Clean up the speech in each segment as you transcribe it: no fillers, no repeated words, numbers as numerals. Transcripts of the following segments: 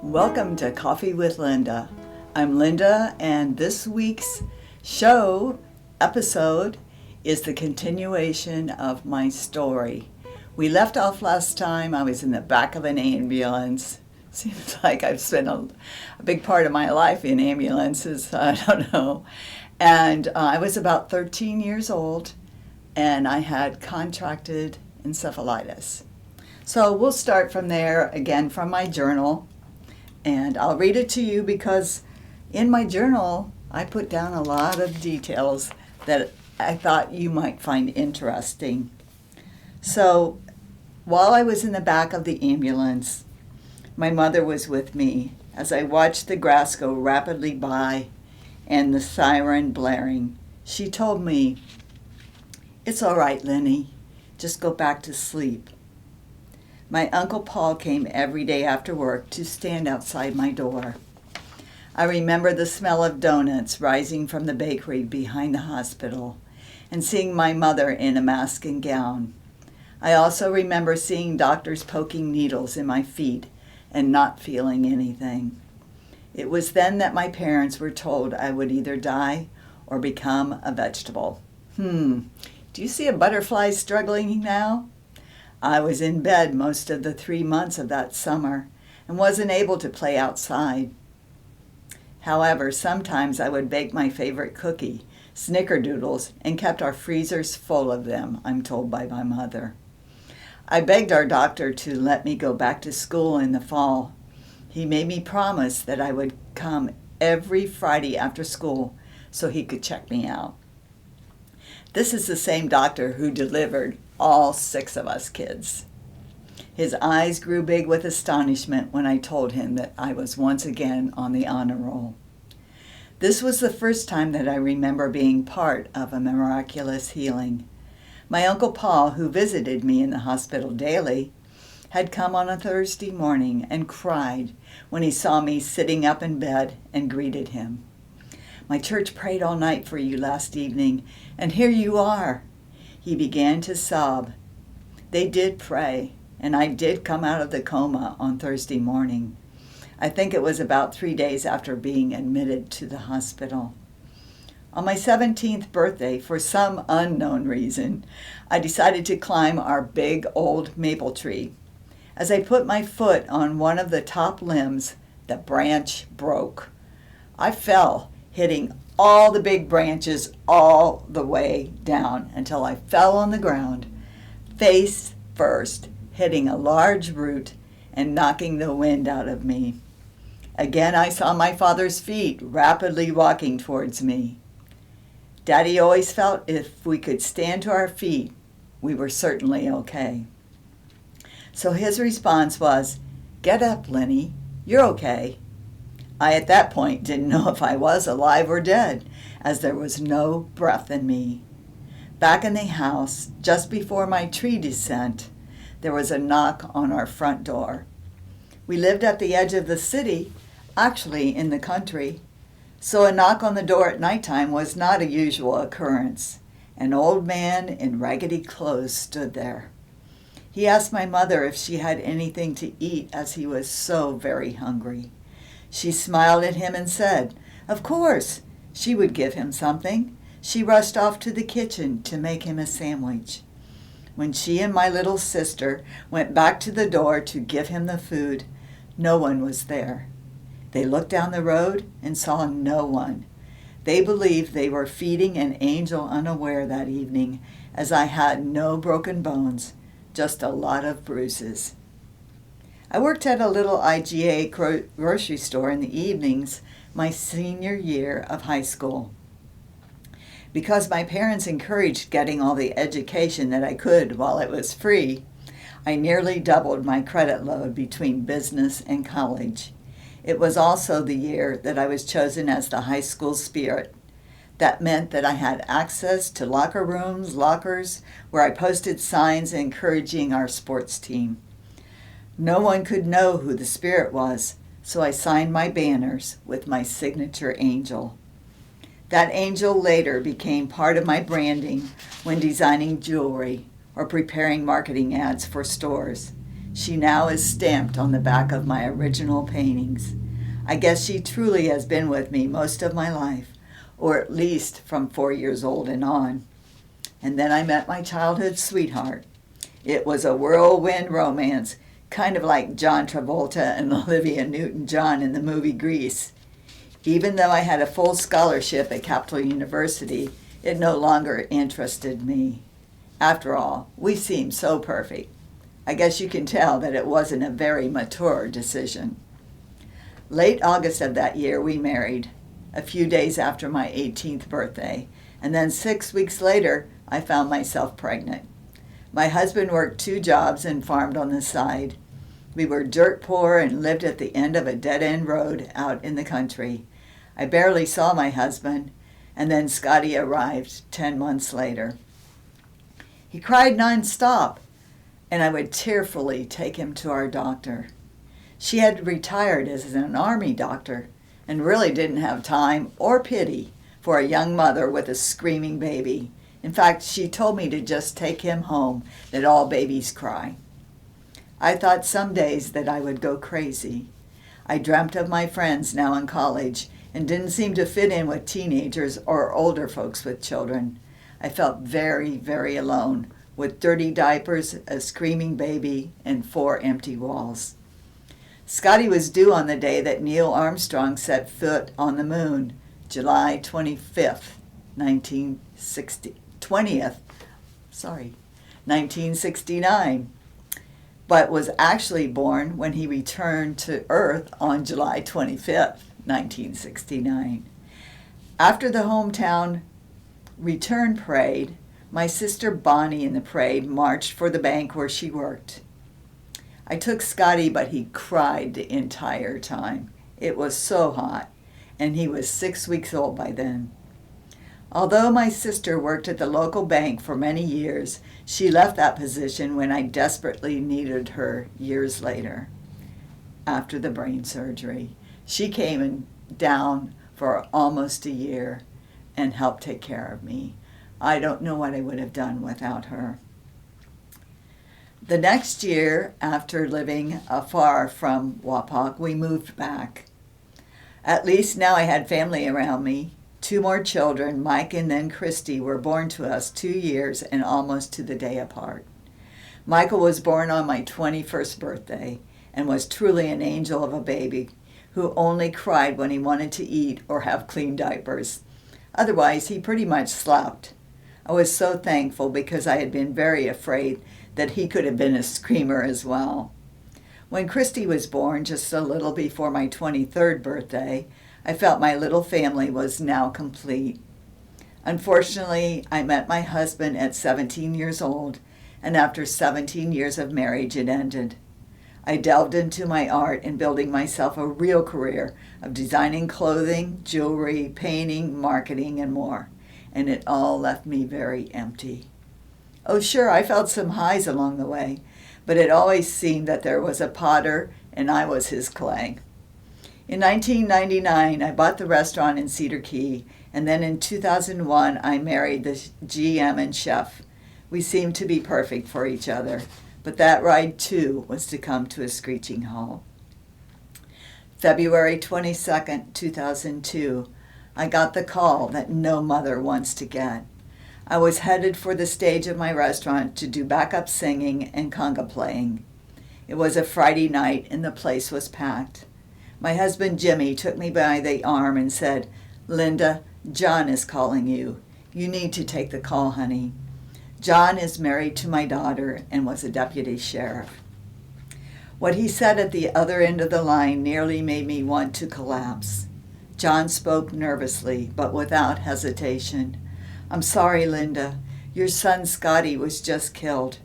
Welcome to Coffee with Linda. I'm Linda, and this week's show episode is the continuation of my story. We left off last time. I was in the back of an ambulance. Seems like I've spent a big part of my life in ambulances. I don't know. And I was about 13 years old, and I had contracted encephalitis. So we'll start from there, again from my journal. And I'll read it to you because in my journal, I put down a lot of details that I thought you might find interesting. So while I was in the back of the ambulance, my mother was with me as I watched the grass go rapidly by and the siren blaring. She told me, "It's all right, Lenny. Just go back to sleep." My Uncle Paul came every day after work to stand outside my door. I remember the smell of donuts rising from the bakery behind the hospital and seeing my mother in a mask and gown. I also remember seeing doctors poking needles in my feet and not feeling anything. It was then that my parents were told I would either die or become a vegetable. Do you see a butterfly struggling now? I was in bed most of the 3 months of that summer and wasn't able to play outside. However, sometimes I would bake my favorite cookie, snickerdoodles, and kept our freezers full of them, I'm told by my mother. I begged our doctor to let me go back to school in the fall. He made me promise that I would come every Friday after school so he could check me out. This is the same doctor who delivered all 6 of us kids. His eyes grew big with astonishment when I told him that I was once again on the honor roll. This was the first time that I remember being part of a miraculous healing. My Uncle Paul, who visited me in the hospital daily, had come on a Thursday morning and cried when he saw me sitting up in bed and greeted him. "My church prayed all night for you last evening, and here you are." He began to sob. They did pray, and I did come out of the coma on Thursday morning. I think it was about 3 days after being admitted to the hospital. On my 17th birthday, for some unknown reason, I decided to climb our big old maple tree. As I put my foot on one of the top limbs, the branch broke. I fell, hitting all the big branches all the way down until I fell on the ground, face first, hitting a large root and knocking the wind out of me. Again, I saw my father's feet rapidly walking towards me. Daddy always felt if we could stand to our feet, we were certainly okay. So his response was, "Get up, Lenny, you're okay." I at that point didn't know if I was alive or dead, as there was no breath in me. Back in the house, just before my tree descent, there was a knock on our front door. We lived at the edge of the city, actually in the country, so a knock on the door at nighttime was not a usual occurrence. An old man in raggedy clothes stood there. He asked my mother if she had anything to eat, as he was so very hungry. She smiled at him and said, of course, she would give him something. She rushed off to the kitchen to make him a sandwich. When she and my little sister went back to the door to give him the food, no one was there. They looked down the road and saw no one. They believed they were feeding an angel unaware that evening, as I had no broken bones, just a lot of bruises. I worked at a little IGA grocery store in the evenings my senior year of high school. Because my parents encouraged getting all the education that I could while it was free, I nearly doubled my credit load between business and college. It was also the year that I was chosen as the high school spirit. That meant that I had access to locker rooms, lockers, where I posted signs encouraging our sports team. No one could know who the spirit was, so I signed my banners with my signature angel. That angel later became part of my branding when designing jewelry or preparing marketing ads for stores. She now is stamped on the back of my original paintings. I guess she truly has been with me most of my life, or at least from 4 years old and on. And then I met my childhood sweetheart. It was a whirlwind romance, kind of like John Travolta and Olivia Newton-John in the movie Grease. Even though I had a full scholarship at Capital University, it no longer interested me. After all, we seemed so perfect. I guess you can tell that it wasn't a very mature decision. Late August of that year, we married, a few days after my 18th birthday, and then 6 weeks later, I found myself pregnant. My husband worked 2 jobs and farmed on the side. We were dirt poor and lived at the end of a dead-end road out in the country. I barely saw my husband, and then Scotty arrived 10 months later. He cried nonstop, and I would tearfully take him to our doctor. She had retired as an army doctor and really didn't have time or pity for a young mother with a screaming baby. In fact, she told me to just take him home, that all babies cry. I thought some days that I would go crazy. I dreamt of my friends now in college and didn't seem to fit in with teenagers or older folks with children. I felt very, very alone, with dirty diapers, a screaming baby, and 4 empty walls. Scotty was due on the day that Neil Armstrong set foot on the moon, July 20th, 1969, but was actually born when he returned to Earth on July 25th, 1969. After the hometown return parade, my sister Bonnie in the parade marched for the bank where she worked. I took Scotty, but he cried the entire time. It was so hot, and he was 6 weeks old by then. Although my sister worked at the local bank for many years, she left that position when I desperately needed her years later. After the brain surgery, she came down for almost a year and helped take care of me. I don't know what I would have done without her. The next year, after living afar from Wapak, we moved back. At least now I had family around me. 2 more children, Mike and then Christy, were born to us 2 years and almost to the day apart. Michael was born on my 21st birthday and was truly an angel of a baby who only cried when he wanted to eat or have clean diapers. Otherwise, he pretty much slept. I was so thankful because I had been very afraid that he could have been a screamer as well. When Christy was born, just a little before my 23rd birthday, I felt my little family was now complete. Unfortunately, I met my husband at 17 years old, and after 17 years of marriage, it ended. I delved into my art and building myself a real career of designing clothing, jewelry, painting, marketing, and more, and it all left me very empty. Oh, sure, I felt some highs along the way, but it always seemed that there was a potter and I was his clay. In 1999, I bought the restaurant in Cedar Key, and then in 2001, I married the GM and chef. We seemed to be perfect for each other, but that ride, too, was to come to a screeching halt. February 22nd, 2002, I got the call that no mother wants to get. I was headed for the stage of my restaurant to do backup singing and conga playing. It was a Friday night and the place was packed. My husband Jimmy took me by the arm and said, "Linda, John is calling you. You need to take the call, honey. John is married to my daughter and was a deputy sheriff." What he said at the other end of the line nearly made me want to collapse. John spoke nervously, but without hesitation. "I'm sorry, Linda. Your son Scotty was just killed."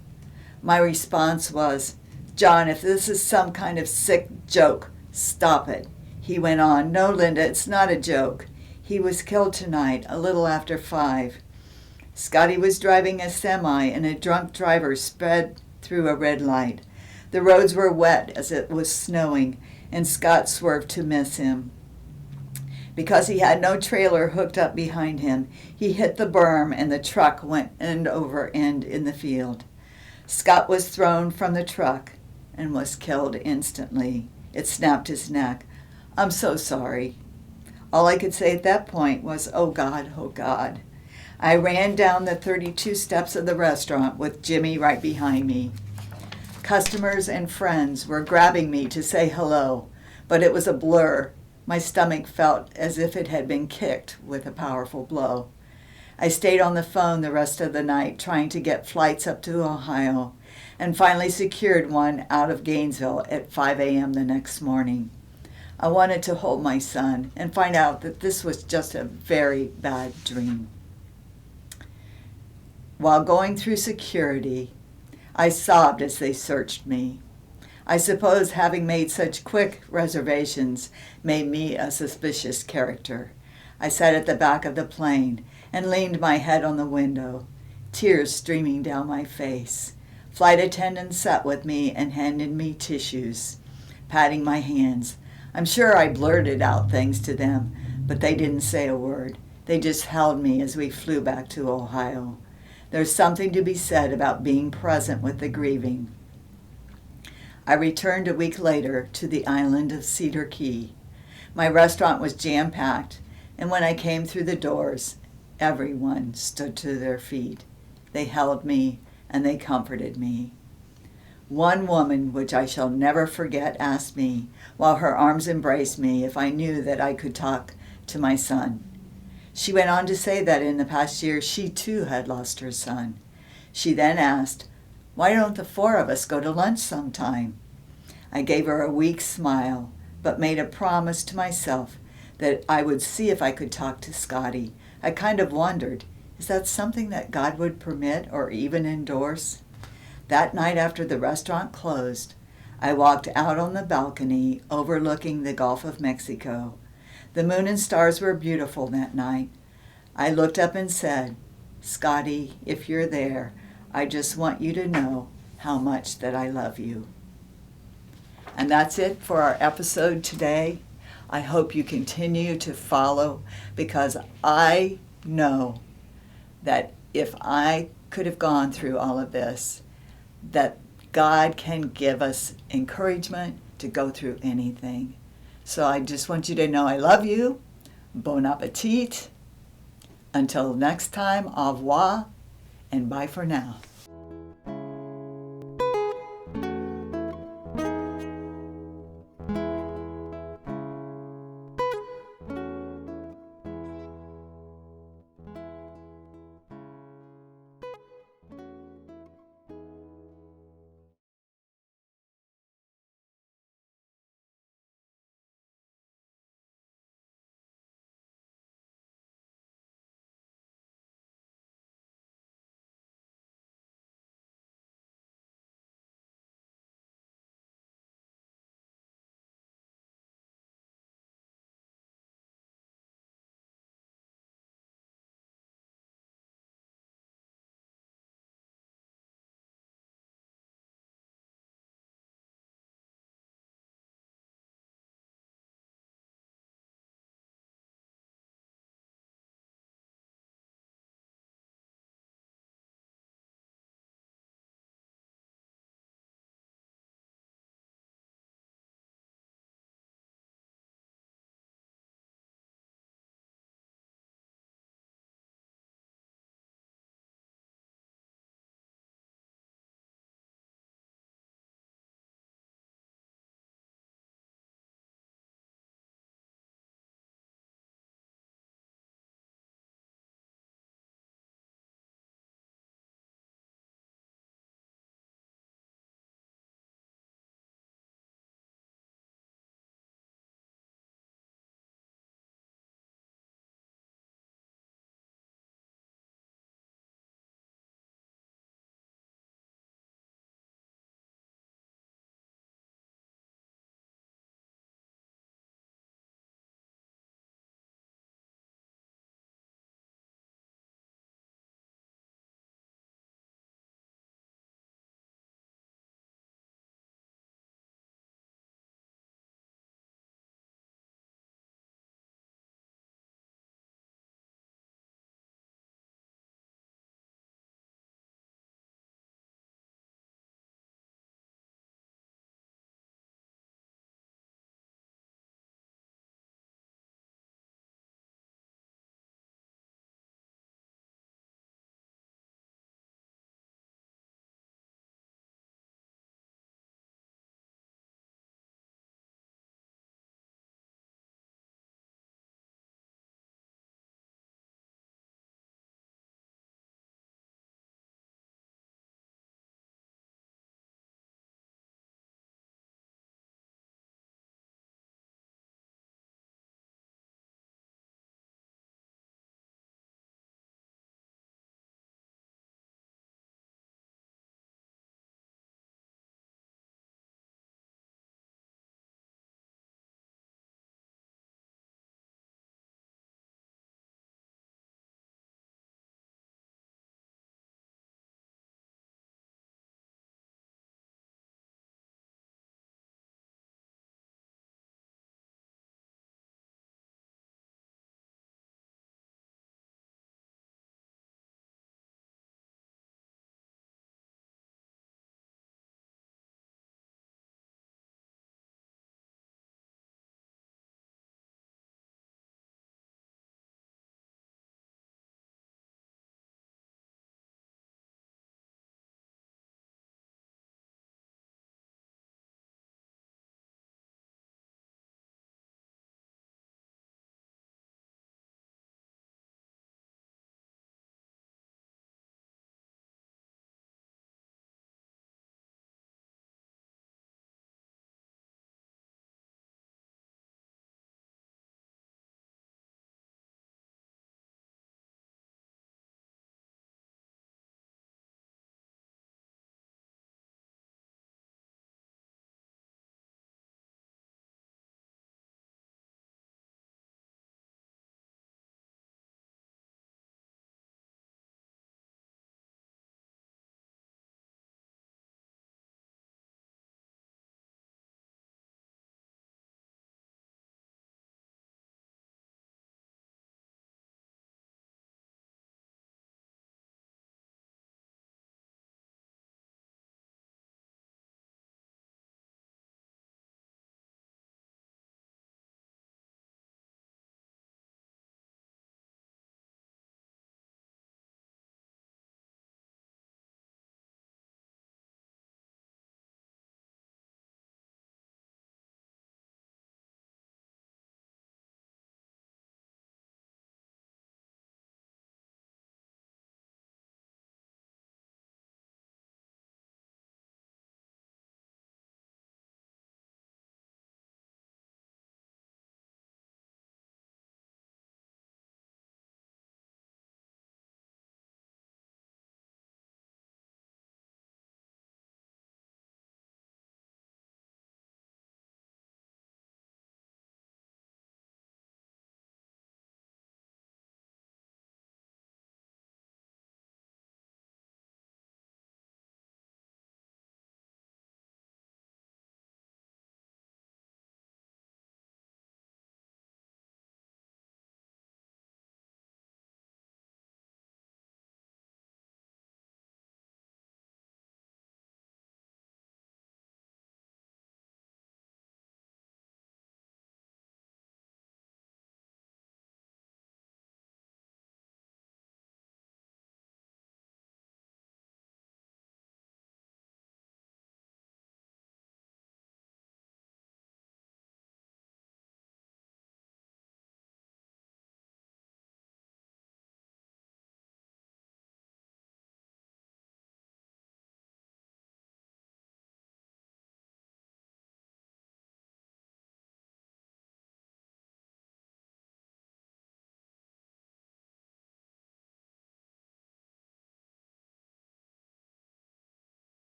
My response was, "John, if this is some kind of sick joke, stop it." He went on, "No, Linda, it's not a joke. He was killed tonight, a little after 5. Scotty was driving a semi and a drunk driver sped through a red light. The roads were wet as it was snowing, and Scott swerved to miss him. Because he had no trailer hooked up behind him, he hit the berm and the truck went end over end in the field. Scott was thrown from the truck. and was killed instantly. It snapped his neck. I'm so sorry. All I could say at that point was, oh God, oh God. I ran down the 32 steps of the restaurant with Jimmy right behind me. Customers and friends were grabbing me to say hello, but it was a blur. My stomach felt as if it had been kicked with a powerful blow. I stayed on the phone the rest of the night trying to get flights up to Ohio, and finally secured one out of Gainesville at 5 a.m. the next morning. I wanted to hold my son and find out that this was just a very bad dream. While going through security, I sobbed as they searched me. I suppose having made such quick reservations made me a suspicious character. I sat at the back of the plane and leaned my head on the window, tears streaming down my face. Flight attendants sat with me and handed me tissues, patting my hands. I'm sure I blurted out things to them, but they didn't say a word. They just held me as we flew back to Ohio. There's something to be said about being present with the grieving. I returned a week later to the island of Cedar Key. My restaurant was jam-packed, and when I came through the doors, everyone stood to their feet. They held me and they comforted me. One woman, which I shall never forget, asked me, while her arms embraced me, if I knew that I could talk to my son. She went on to say that in the past year she too had lost her son. She then asked, why don't the four of us go to lunch sometime? I gave her a weak smile, but made a promise to myself that I would see if I could talk to Scotty. I kind of wondered, is that something that God would permit or even endorse? That night after the restaurant closed, I walked out on the balcony overlooking the Gulf of Mexico. The moon and stars were beautiful that night. I looked up and said, Scotty, if you're there, I just want you to know how much that I love you. And that's it for our episode today. I hope you continue to follow, because I know that if I could have gone through all of this, that God can give us encouragement to go through anything. So I just want you to know I love you. Bon appetit. Until next time, au revoir, and bye for now.